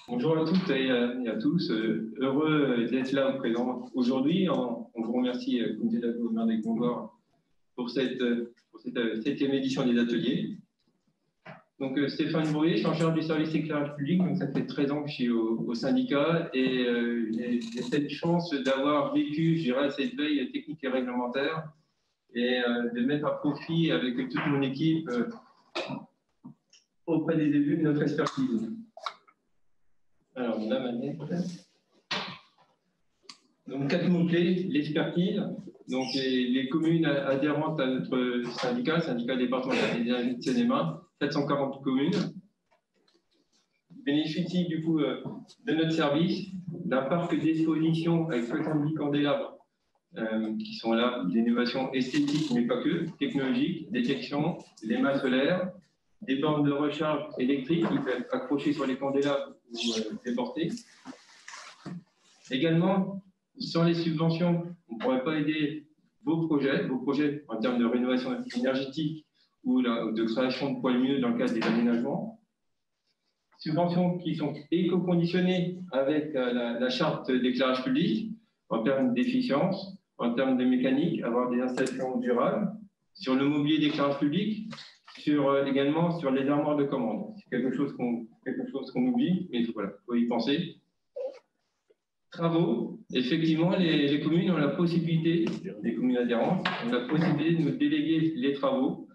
Bonjour à toutes et à tous. Heureux d'être là présent aujourd'hui. On vous remercie, Comité d'Agglomération des Congois, pour cette 7e édition des ateliers. Donc, Stéphane Brouillet, je suis en charge du service éclairage public. Donc, ça fait 13 ans que je suis au syndicat et j'ai cette chance d'avoir vécu, je dirais, cette veille technique et réglementaire et de mettre à profit avec toute mon équipe auprès des élus de notre expertise. Alors, la manette. Donc, 4 mots-clés, l'expertise. Donc, les communes adhérentes à notre syndicat départemental des énergies de Seine-et-Marne, 740 communes, bénéficient du coup de notre service, d'un parc d'exposition avec 70 candélabres qui sont là, d'innovation esthétique, mais pas que, technologique, détection, des mâts solaires, des bornes de recharge électrique qui peuvent être accrochées sur les candélabres ou déportées. Également, sans les subventions, on ne pourrait pas aider vos projets en termes de rénovation énergétique ou de création de poids lumineux dans le cadre des aménagements. Subventions qui sont éco-conditionnées avec la charte d'éclairage public en termes d'efficience, en termes de mécanique, avoir des installations durables, sur le mobilier d'éclairage public, également sur les armoires de commande. C'est quelque chose qu'on oublie, mais voilà, il faut y penser. Travaux, effectivement, les communes ont la possibilité, les communes adhérentes, ont la possibilité de nous déléguer les travaux.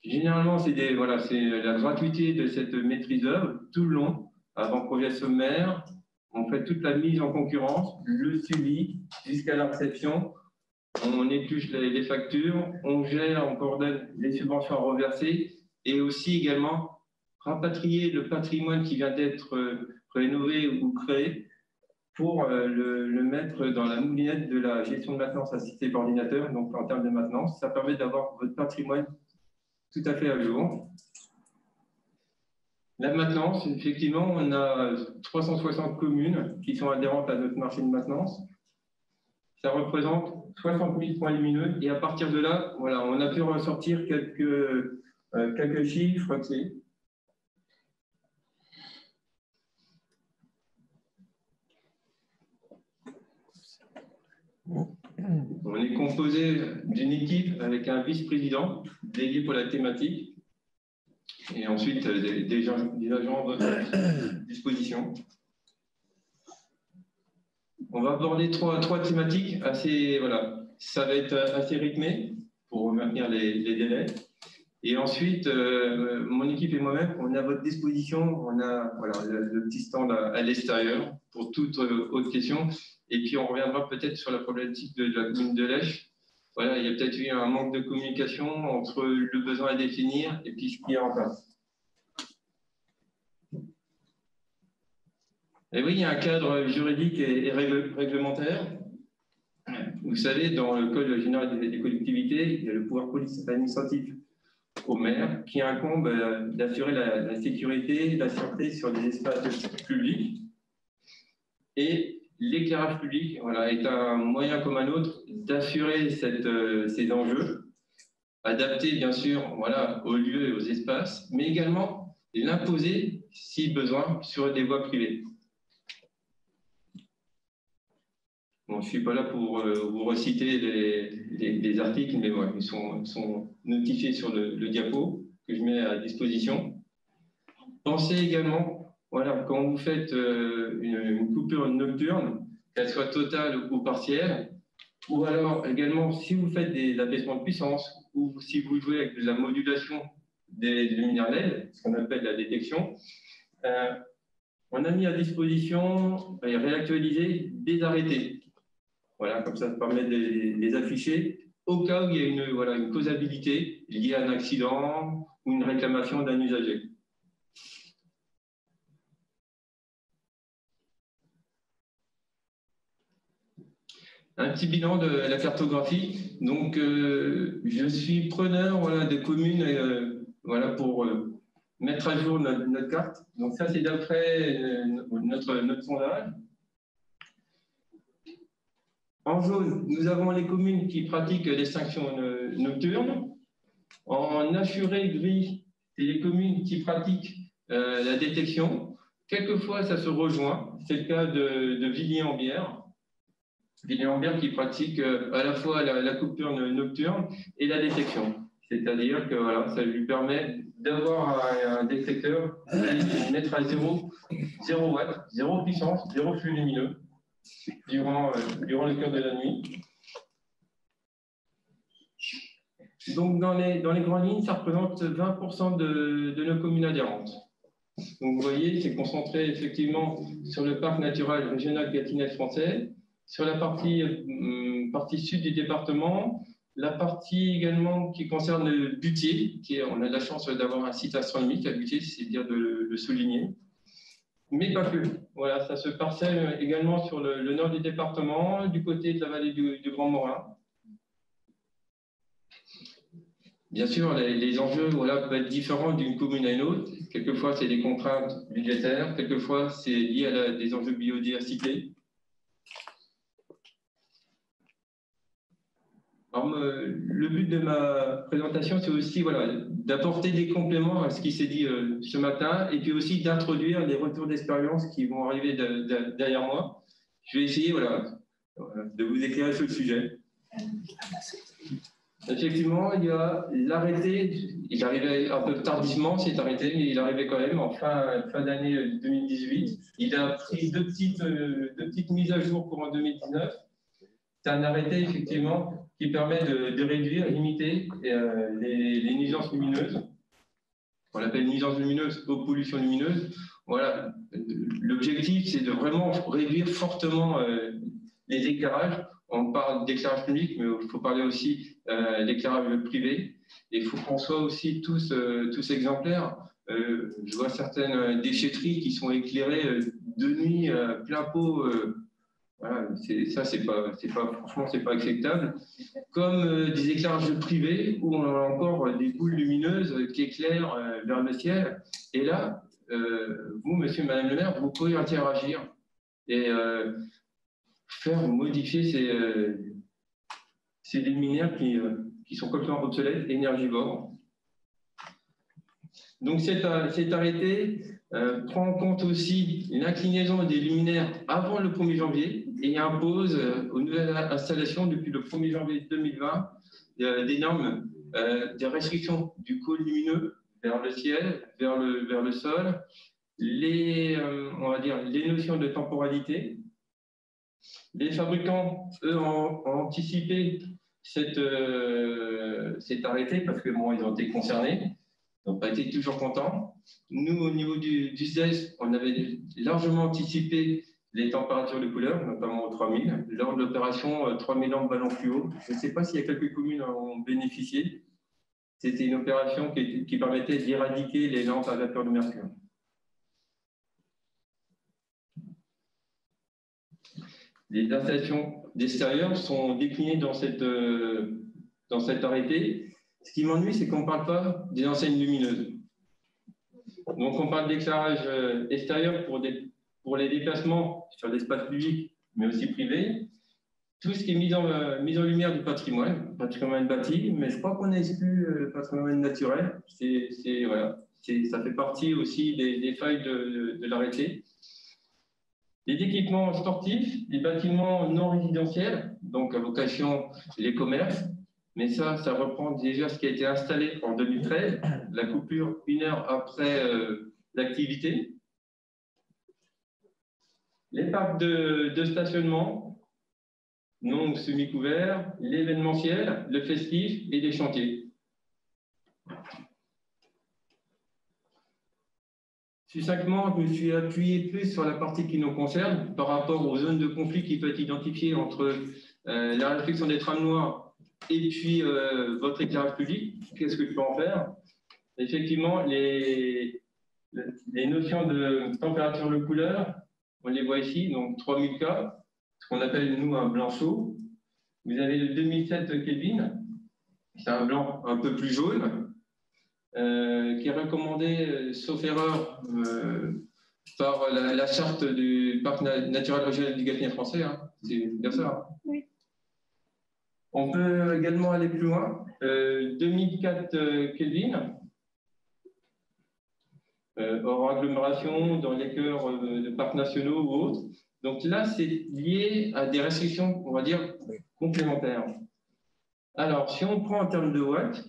Généralement, c'est la gratuité de cette maîtrise d'œuvre tout le long, avant projet sommaire. On fait toute la mise en concurrence, le suivi jusqu'à la réception. On épluche les factures, on gère, on coordonne les subventions à reverser et aussi également rapatrier le patrimoine qui vient d'être rénové ou créé pour le mettre dans la moulinette de la gestion de maintenance assistée par ordinateur. Donc, en termes de maintenance, ça permet d'avoir votre patrimoine tout à fait à jour. La maintenance, effectivement, on a 360 communes qui sont adhérentes à notre marché de maintenance. Ça représente 60 000 points lumineux. Et à partir de là, voilà, on a pu ressortir quelques chiffres clés. On est composé d'une équipe avec un vice-président dédié pour la thématique et ensuite des agents à votre disposition. On va aborder trois thématiques assez, voilà, ça va être assez rythmé pour maintenir les délais. Et ensuite, mon équipe et moi-même, on est à votre disposition. On a le petit stand à l'extérieur pour toute autre question. Et puis, on reviendra peut-être sur la problématique de la commune de Lèche. Voilà, il y a peut-être eu un manque de communication entre le besoin à définir et puis ce qui est en place. Et oui, il y a un cadre juridique et réglementaire. Vous savez, dans le Code général des collectivités, il y a le pouvoir police administratif au maire qui incombe d'assurer la sécurité et la sûreté sur les espaces publics. Et l'éclairage public est un moyen comme un autre d'assurer ces enjeux, adaptés bien sûr aux lieux et aux espaces, mais également l'imposer si besoin sur des voies privées. Bon, je ne suis pas là pour vous reciter les articles, mais ouais, ils sont notifiés sur le diapo que je mets à disposition. Pensez également, quand vous faites une coupure nocturne, qu'elle soit totale ou partielle, ou alors également si vous faites des abaissements de puissance, ou si vous jouez avec de la modulation des luminaires LED, ce qu'on appelle la détection, on a mis à disposition et réactualisé des arrêtés. Voilà, comme ça permet de les afficher au cas où il y a une causalité liée à un accident ou une réclamation d'un usager. Un petit bilan de la cartographie. Donc, je suis preneur des communes pour mettre à jour notre carte. Donc, ça, c'est d'après notre sondage. En jaune, nous avons les communes qui pratiquent l'extinction nocturne. En assuré gris, c'est les communes qui pratiquent la détection. Quelquefois, ça se rejoint. C'est le cas de Villiers-en-Bière. Villiers-en-Bière qui pratique à la fois la coupure nocturne et la détection. C'est-à-dire que voilà, ça lui permet d'avoir un détecteur et de mettre à 0 watts, 0 puissance, 0 flux lumineux durant le cœur de la nuit. Donc, dans les grandes lignes, ça représente 20% de nos communes adhérentes. Donc, vous voyez, c'est concentré effectivement sur le parc naturel régional Gâtinais français, sur la partie sud du département, la partie également qui concerne Butier, on a de la chance d'avoir un site astronomique à Butier, c'est dire de le souligner. Mais pas que. Voilà, ça se parcelle également sur le nord du département, du côté de la vallée du Grand Morin. Bien sûr, les enjeux peuvent être différents d'une commune à une autre. Quelquefois, c'est des contraintes budgétaires. Quelquefois, c'est lié à des enjeux de biodiversité. Alors, le but de ma présentation, c'est aussi d'apporter des compléments à ce qui s'est dit ce matin et puis aussi d'introduire les retours d'expérience qui vont arriver derrière moi. Je vais essayer de vous éclairer sur le sujet. Effectivement, il y a l'arrêté, il arrivait un peu tardivement, cet arrêté, mais il arrivait quand même en fin d'année 2018. Il a pris deux petites mises à jour pour en 2019. C'est un arrêté, effectivement, qui permet de réduire, limiter les nuisances lumineuses. On l'appelle nuisances lumineuses ou pollution lumineuse. Voilà. L'objectif, c'est de vraiment réduire fortement les éclairages. On parle d'éclairage public, mais il faut parler aussi d'éclairage privé. Et il faut qu'on soit aussi tous exemplaires. Je vois certaines déchetteries qui sont éclairées de nuit, plein pot. Voilà, franchement, c'est pas acceptable. Comme des éclairages privés où on a encore des boules lumineuses qui éclairent vers le ciel. Et là, vous, monsieur, madame le maire, vous pouvez interagir et faire modifier ces luminaires qui sont complètement obsolètes, énergivores. Donc cet arrêté prend en compte aussi l'inclinaison des luminaires avant le 1er janvier et impose aux nouvelles installations depuis le 1er janvier 2020 des normes, des restrictions du cône lumineux vers le ciel, vers le sol, on va dire les notions de temporalité. Les fabricants, eux, ont anticipé cet arrêté parce que bon, ils ont été concernés. Ils n'ont pas été toujours contents. Nous, au niveau du SDES, on avait largement anticipé les températures de couleur, notamment au 3000, lors de l'opération 3000 lampes ballons fluo. Je ne sais pas s'il y a quelques communes qui ont bénéficié. C'était une opération qui permettait d'éradiquer les lampes à vapeur de mercure. Les installations d'extérieur sont déclinées dans cet arrêté. Ce qui m'ennuie, c'est qu'on ne parle pas des enseignes lumineuses. Donc, on parle d'éclairage extérieur pour les déplacements sur l'espace public, mais aussi privé. Tout ce qui est mise en lumière du patrimoine bâti, mais je crois qu'on a exclu le patrimoine naturel. Ça fait partie aussi des failles de l'arrêté. Les équipements sportifs, les bâtiments non résidentiels, donc à vocation les commerces, mais ça reprend déjà ce qui a été installé en 2013, la coupure 1 heure après l'activité. Les parcs de stationnement, non semi-couverts, l'événementiel, le festif et les chantiers. Succinctement, je me suis appuyé plus sur la partie qui nous concerne par rapport aux zones de conflit qui peuvent être identifiées entre la réflexion des trams noirs et puis votre éclairage public. Qu'est-ce que je peux en faire? Effectivement, les notions de température de couleur, on les voit ici, donc 3000 K, ce qu'on appelle nous un blanc chaud. Vous avez le 2007 Kelvin, c'est un blanc un peu plus jaune. Qui est recommandé, sauf erreur, par la charte du parc naturel régional du Gâtinais français. Hein. C'est bien ça. Hein. Oui. On peut également aller plus loin. 2004 Kelvin. hors agglomération, dans les cœurs de parcs nationaux ou autres. Donc là, c'est lié à des restrictions, on va dire, complémentaires. Alors, si on prend en termes de watts,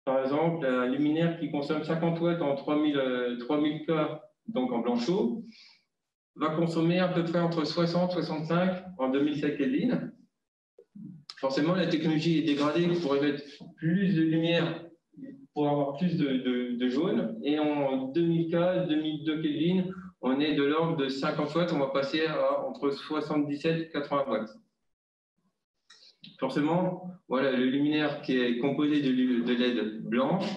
par exemple, un luminaire qui consomme 50 watts en 3000 K, donc en blanc chaud, va consommer à peu près entre 60 et 65 en 2007 Kelvin. Forcément, la technologie est dégradée pour émettre plus de lumière, pour avoir plus de jaune. Et en 2000K, 2002 Kelvin, on est de l'ordre de 50 watts, on va passer à entre 77 et 80 watts. Forcément, voilà, le luminaire qui est composé de LED blanche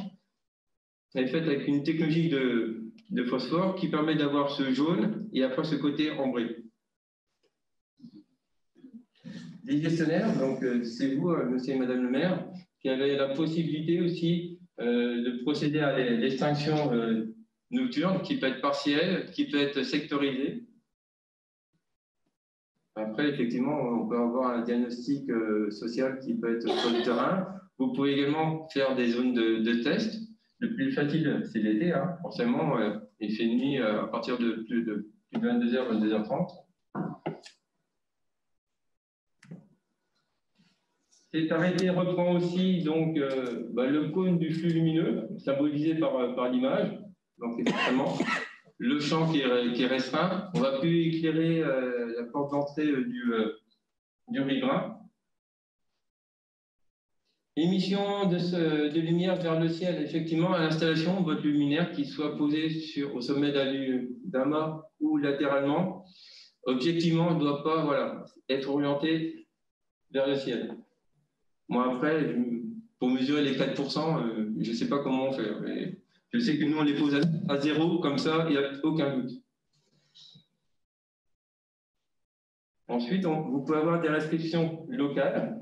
est fait avec une technologie de phosphore qui permet d'avoir ce jaune et après ce côté ambré. Les gestionnaires, donc c'est vous, monsieur et madame le maire, qui avez la possibilité aussi de procéder à l'extinction nocturne qui peut être partielle, qui peut être sectorisée. Après, effectivement, on peut avoir un diagnostic social qui peut être sur le terrain. Vous pouvez également faire des zones de test. Le plus facile, c'est l'été, hein. Forcément, il fait nuit à partir de plus de 22h, 22h30. Cet arrêté reprend aussi donc, le cône du flux lumineux, symbolisé par l'image. Donc, effectivement, le champ qui est restreint. On va plus éclairer la porte d'entrée du riverain. Émission de lumière vers le ciel, effectivement, à l'installation, votre luminaire qui soit posé au sommet d'un mât ou latéralement, objectivement, ne doit pas être orienté vers le ciel. Moi, après, pour mesurer les 4%, je ne sais pas comment on fait. Mais je sais que nous, on les pose à 0, comme ça, il n'y a aucun doute. Ensuite, vous pouvez avoir des restrictions locales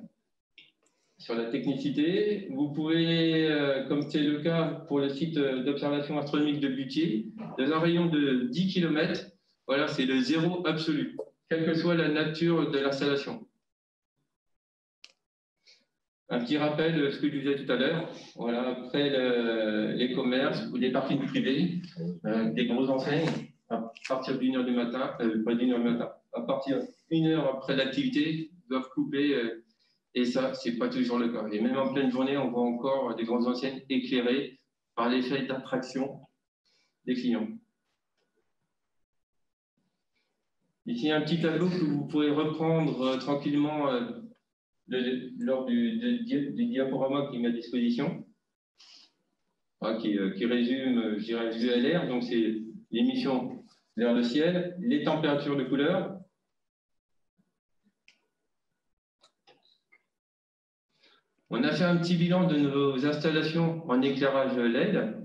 sur la technicité. Vous pouvez, comme c'est le cas pour le site d'observation astronomique de Butier, dans un rayon de 10 km, voilà, c'est le zéro absolu, quelle que soit la nature de l'installation. Un petit rappel de ce que je disais tout à l'heure. Voilà, après les commerces ou les parkings privés, des grosses enseignes, à partir d'1 h du matin, pas d'1 h du matin, à partir d'1 heure après l'activité, doivent couper. Et ça, ce n'est pas toujours le cas. Et même en pleine journée, on voit encore des grandes enseignes éclairées par l'effet d'attraction des clients. Ici, un petit tableau que vous pourrez reprendre tranquillement lors du diaporama qui est mis à disposition, qui résume, je dirais, VLR, donc c'est l'émission vers le ciel, les températures de couleur. On a fait un petit bilan de nos installations en éclairage LED.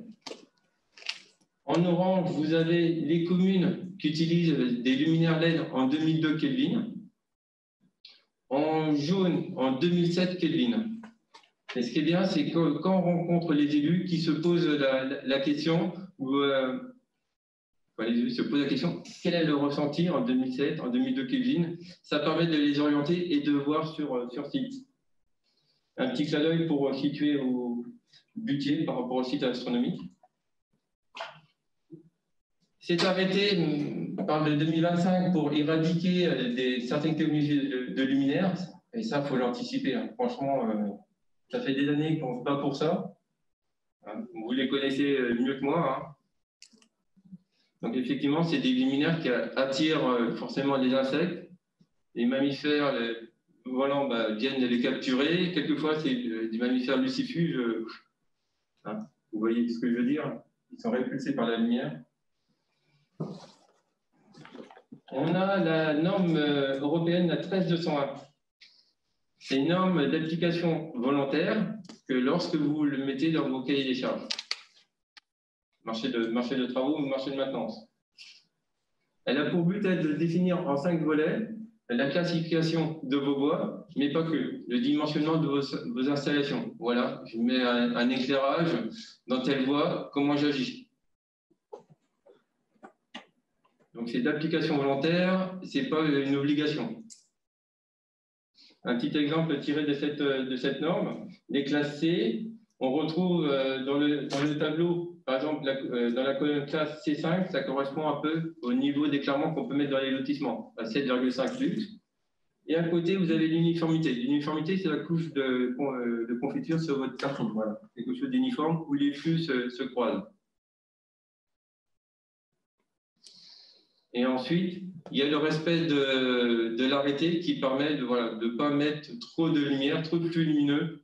En orange, vous avez les communes qui utilisent des luminaires LED en 2002 Kelvin. En jaune, en 2007 Kelvin. Et ce qui est bien, c'est que quand on rencontre les élus qui se posent la question, les élus se posent la question, quel est le ressenti en 2007, en 2002 Kelvin, ça permet de les orienter et de voir sur site. Un petit clin d'œil pour situer au Butier par rapport au site astronomique. Cet arrêté parle de 2025 pour éradiquer certaines technologies de luminaires, et ça, il faut l'anticiper. Hein. Franchement, ça fait des années qu'on se bat pour ça. Hein. Vous les connaissez mieux que moi. Hein. Donc, effectivement, c'est des luminaires qui attirent forcément les insectes, les mammifères. Viennent les capturer. Quelquefois, c'est des mammifères lucifuges. Hein, vous voyez ce que je veux dire? Ils sont répulsés par la lumière. On a la norme européenne, la 13201. C'est une norme d'application volontaire que lorsque vous le mettez dans vos cahiers des charges. Marché de travaux ou marché de maintenance. Elle a pour but de définir en 5 volets la classification de vos bois, mais pas que, le dimensionnement de vos installations. Voilà, je mets un éclairage dans telle voie, comment j'agis. Donc c'est d'application volontaire, ce n'est pas une obligation. Un petit exemple tiré de cette norme, les classes C, On retrouve dans le tableau, par exemple, dans la colonne classe C5, ça correspond un peu au niveau d'éclairement qu'on peut mettre dans les lotissements, à 7,5 lux. Et à côté, vous avez l'uniformité. L'uniformité, c'est la couche de confiture sur votre carton. Voilà. Quelque chose d'uniforme où les flux se croisent. Et ensuite, il y a le respect de l'arrêté qui permet de ne pas mettre trop de lumière, trop de flux lumineux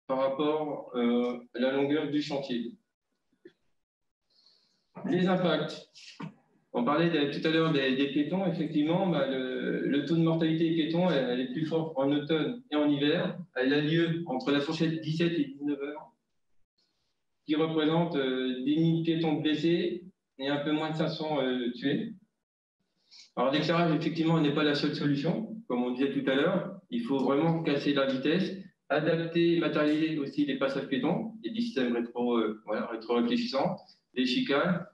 par rapport à la longueur du chantier. Les impacts. On parlait tout à l'heure des piétons. Effectivement, le taux de mortalité des piétons, elle est plus forte en automne et en hiver. Elle a lieu entre la fourchette 17 et 19 heures, qui représente 10 000 piétons blessés et un peu moins de 500 tués. Alors, l'éclairage, effectivement, n'est pas la seule solution. Comme on disait tout à l'heure, il faut vraiment casser la vitesse, adapter et matérialiser aussi les passages piétons, et des systèmes rétro-réfléchissants, des chicanes,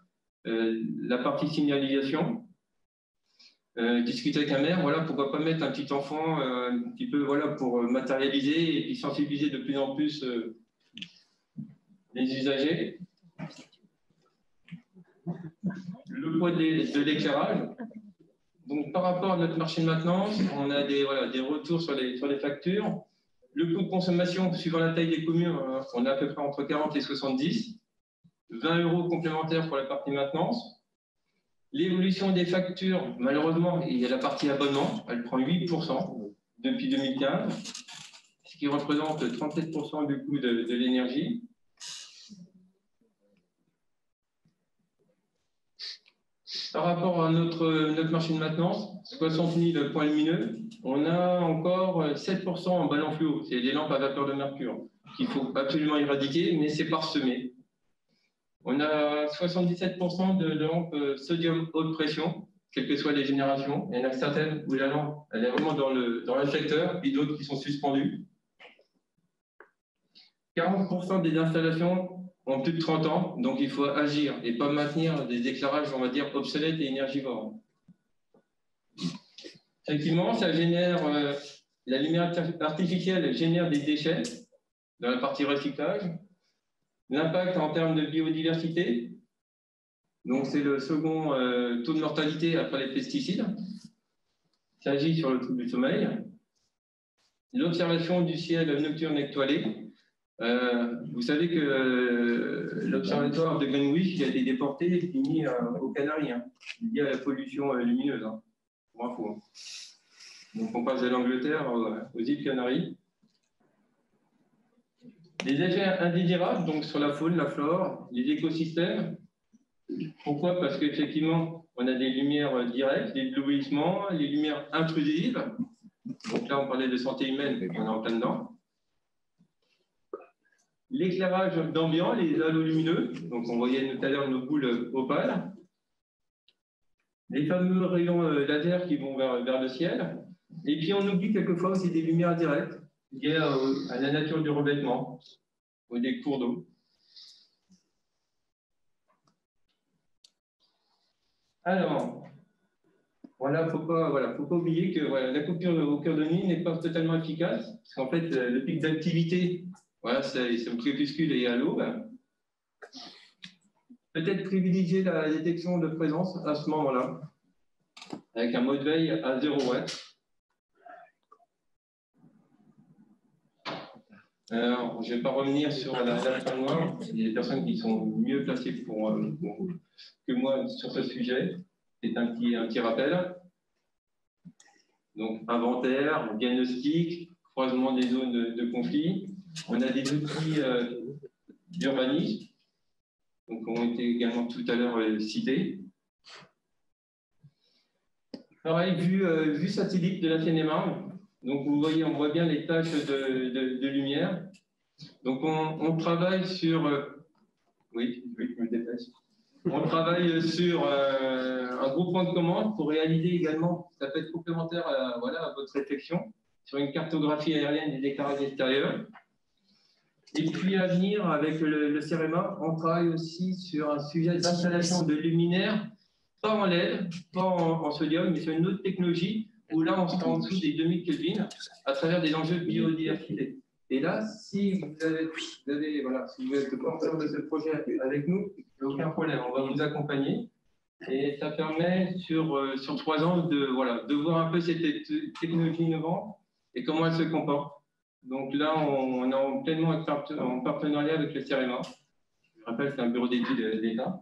la partie signalisation. Discuter avec un maire, voilà, pourquoi pas mettre un petit enfant un petit peu pour matérialiser et puis sensibiliser de plus en plus les usagers. Le poids de l'éclairage. Donc, par rapport à notre marché de maintenance, on a des retours sur les factures. Le coût de consommation, suivant la taille des communes, on est à peu près entre 40 et 70. 20 € complémentaires pour la partie maintenance. L'évolution des factures, malheureusement, il y a la partie abonnement, elle prend 8% depuis 2015, ce qui représente 37% du coût de l'énergie. Par rapport à notre marché de maintenance, 60 000 points lumineux, on a encore 7% en ballon fluo, c'est des lampes à vapeur de mercure qu'il faut absolument éradiquer, mais c'est parsemé. On a 77% de lampes sodium haute pression, quelles que soient les générations. Il y en a certaines où la lampe elle est vraiment dans l'injecteur, et d'autres qui sont suspendues. 40% des installations ont plus de 30 ans, donc il faut agir et pas maintenir des éclairages, on va dire, obsolètes et énergivores. Effectivement, ça génère, la lumière artificielle génère des déchets dans la partie recyclage. L'impact en termes de biodiversité, donc c'est le second taux de mortalité après les pesticides. Ça agit sur le trouble du sommeil. L'observation du ciel nocturne étoilé. Vous savez que l'observatoire de Greenwich a été déporté et mis aux Canaries, lié à la pollution lumineuse. Pour info. Donc on passe de l'Angleterre aux îles Canaries. Les effets indésirables donc sur la faune, la flore, les écosystèmes. Pourquoi? Parce qu'effectivement, on a des lumières directes, des éblouissements, les lumières intrusives. Donc là, on parlait de santé humaine, mais on est en plein dedans. L'éclairage d'ambiance, les halos lumineux. Donc on voyait tout à l'heure nos boules opales. Les fameux rayons laser qui vont vers le ciel. Et puis on oublie quelquefois aussi des lumières directes liées à la nature du revêtement ou des cours d'eau. Alors, faut pas oublier que la coupure au cœur de nuit n'est pas totalement efficace, parce qu'en fait, le pic d'activité, c'est au crépuscule et à l'aube. Peut-être privilégier la détection de présence à ce moment-là, avec un mode veille à 0 watts. Alors, je ne vais pas revenir sur la salle noire. Il y a des personnes qui sont mieux placées que moi sur ce sujet. C'est un petit rappel. Donc, inventaire, diagnostic, croisement des zones de conflit. On a des outils d'urbanisme, donc qui ont été également tout à l'heure cités. Pareil, vue satellite de la Seine-et-Marne. Donc, vous voyez, on voit bien les taches de lumière. Donc, on travaille sur... oui, je me dépêche. On travaille sur un groupement de commandes pour réaliser également, ça peut être complémentaire à votre réflexion, sur une cartographie aérienne des éclairages extérieurs. Et puis à venir, avec le CEREMA, on travaille aussi sur un sujet d'installation de luminaires, pas en LED, pas en sodium, mais sur une autre technologie, où là, on sera en dessous des 2000 Kelvin, à travers des enjeux de biodiversité. Et là, si vous êtes porteur de ce projet avec nous, il n'y a aucun problème, on va vous accompagner. Et ça permet sur 3 ans de voir un peu cette technologie innovante et comment elle se comporte. Donc là, on est pleinement en partenariat avec le CEREMA. Je rappelle que c'est un bureau d'études d'État.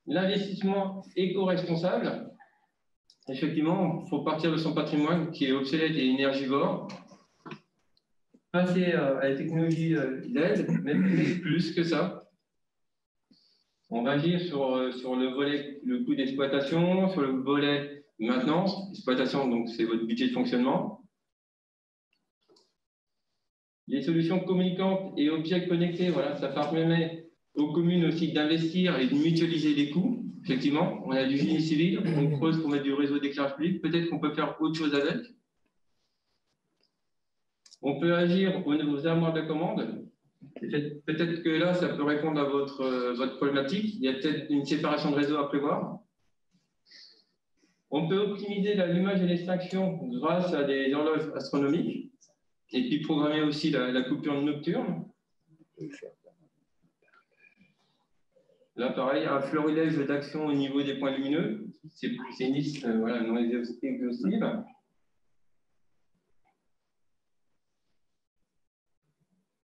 L'investissement éco-responsable, effectivement, il faut partir de son patrimoine qui est obsolète et énergivore, passer à la technologie LED, mais plus que ça. On va agir sur le volet, le coût d'exploitation, sur le volet maintenance. Exploitation, donc c'est votre budget de fonctionnement. Les solutions communicantes et objets connectés, voilà, ça permet aux communes aussi d'investir et de mutualiser les coûts. Effectivement, on a du génie civil, on creuse pour mettre du réseau d'éclairage public. Peut-être qu'on peut faire autre chose avec. On peut agir au niveau des armoires de commande. Peut-être que là, ça peut répondre à votre problématique. Il y a peut-être une séparation de réseau à prévoir. On peut optimiser l'allumage et l'extinction grâce à des horloges astronomiques. Et puis programmer aussi la coupure nocturne. Là, pareil, un florilège d'action au niveau des points lumineux. C'est une liste non exhaustive.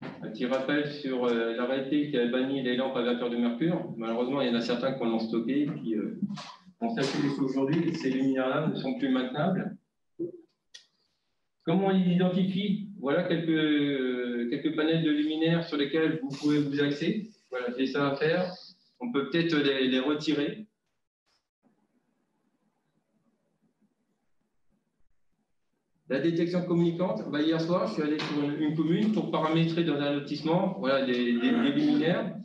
Un petit rappel sur l'arrêté qui a banni les lampes à vapeur de mercure. Malheureusement, il y en a certains qui en ont stocké. Et puis, on s'aperçoit qu'aujourd'hui, ces luminaires-là ne sont plus maintenables. Comment on les identifie? Voilà quelques panels de luminaires sur lesquels vous pouvez vous axer. Voilà, j'ai ça à faire. On peut peut-être les retirer. La détection communicante, hier soir, je suis allé sur une commune pour paramétrer dans un lotissement des luminaires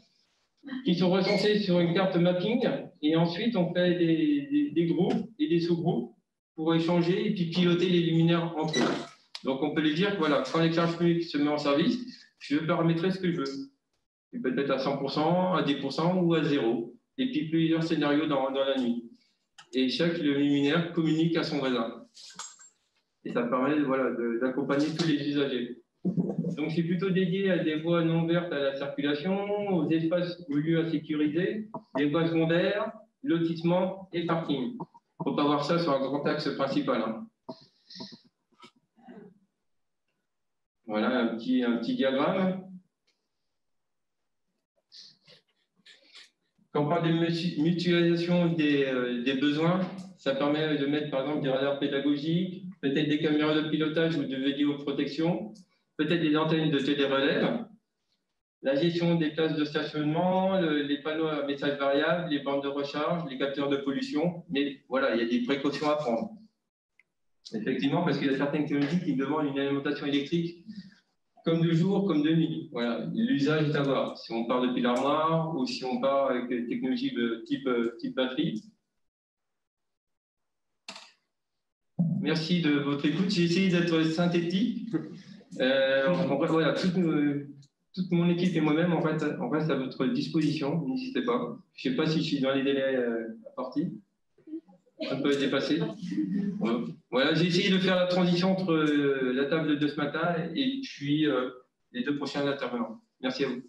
qui sont recensés sur une carte mapping. Et ensuite, on fait des groupes et des sous-groupes pour échanger et puis piloter les luminaires entre eux. Donc, on peut les dire que quand l'éclairage public se met en service, je veux paramétrer ce que je veux. Il peut être à 100%, à 10% ou à 0. Et puis, plusieurs scénarios dans la nuit. Et chaque luminaire communique à son voisin. Et ça permet d'accompagner tous les usagers. Donc, c'est plutôt dédié à des voies non vertes à la circulation, aux espaces ou lieux à sécuriser, des voies secondaires, lotissements et parking. Il ne faut pas voir ça sur un grand axe principal. Hein. Voilà un petit diagramme. Quand on parle de mutualisation des besoins, ça permet de mettre par exemple des radars pédagogiques, peut-être des caméras de pilotage ou de vidéoprotection, peut-être des antennes de télérelève, la gestion des places de stationnement, les panneaux à messages variables, les bornes de recharge, les capteurs de pollution. Mais voilà, il y a des précautions à prendre. Effectivement, parce qu'il y a certaines technologies qui demandent une alimentation électrique comme de jour, comme de nuit. Voilà, l'usage est à voir. Si on part depuis l'armoire ou si on part avec des technologies de type batterie. Merci de votre écoute. J'ai essayé d'être synthétique. Toute mon équipe et moi-même, on reste à votre disposition. N'hésitez pas. Je ne sais pas si je suis dans les délais partis. Ça peut dépasser. Voilà, j'ai essayé de faire la transition entre la table de ce matin et puis les deux prochains intervenants. Merci à vous.